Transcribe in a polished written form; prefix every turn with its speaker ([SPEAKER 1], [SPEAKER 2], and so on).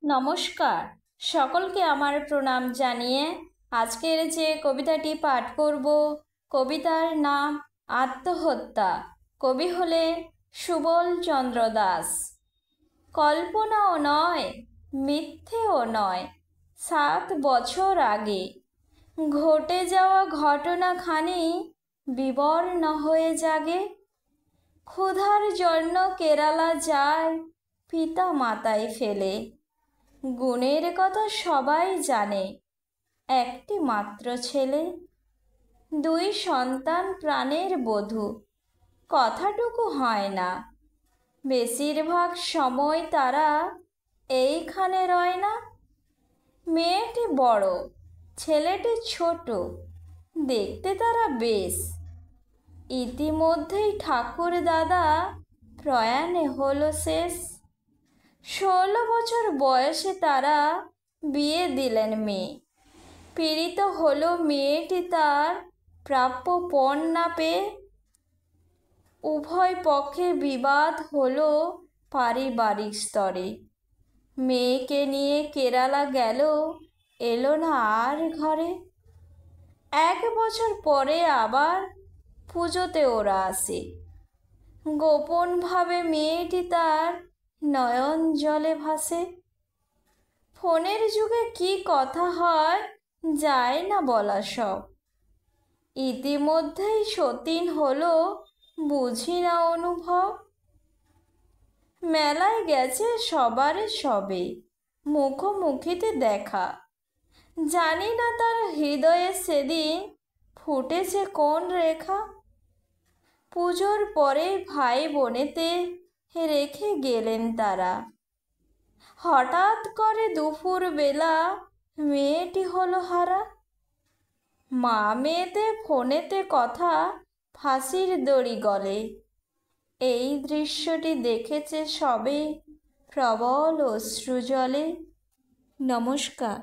[SPEAKER 1] নমস্কার, সকলকে আমার প্রণাম জানিয়ে আজকের যে কবিতাটি পাঠ করব, কবিতার নাম আত্মহত্যা। কবি হলেন সুবল চন্দ্র দাস। কল্পনাও নয়, মিথ্যেও নয়, 7 বছর আগে ঘটে যাওয়া ঘটনাখানি বিবর্ণ হয়ে জাগে। ক্ষুধার জন্য কেরালা যায় পিতা মাতায় ফেলে। গুণের কথা সবাই জানে, একটি মাত্র ছেলে। 2 সন্তান প্রাণের বধূ, কথাটুকু হয় না। বেশিরভাগ সময় তারা এইখানে রয় না। মেয়েটি বড়, ছেলেটি ছোট, দেখতে তারা বেশ। ইতিমধ্যেই ঠাকুর দাদা প্রয়াণে হলো শেষ। 16 বছর বয়সে তারা বিয়ে দিলেন মেয়ে। পীড়িত হলো মেয়েটি তার প্রাপ্য পণ না পেয়ে। উভয় পক্ষে বিবাদ হলো পারিবারিক স্তরে। মেয়েকে নিয়ে কেরালা গেল, এলো না আর ঘরে। 1 বছর পরে আবার পুজোতে ওরা আসে। গোপনভাবে মেয়েটি তার নয়ন জলে ভাসে। ফোনের যুগে কি কথা হয় যায় না বলা সব। ইতিমধ্যেই সতীন হলো, বুঝি না অনুভব। মেলায় গেছে সবারে সবে, মুখোমুখিতে দেখা। জানি না তার হৃদয়ে সেদিন ফুটেছে কোন রেখা। পুজোর পরে ভাই বোনেতে রেখে গেলেন তারা। হঠাৎ করে দুপুর বেলা মেয়েটি হলো হারা। মা মেয়েতে ফোনেতে কথা, ফাঁসির দড়ি গলে। এই দৃশ্যটি দেখেছে সবে, প্রবল অশ্রু জলে। নমস্কার।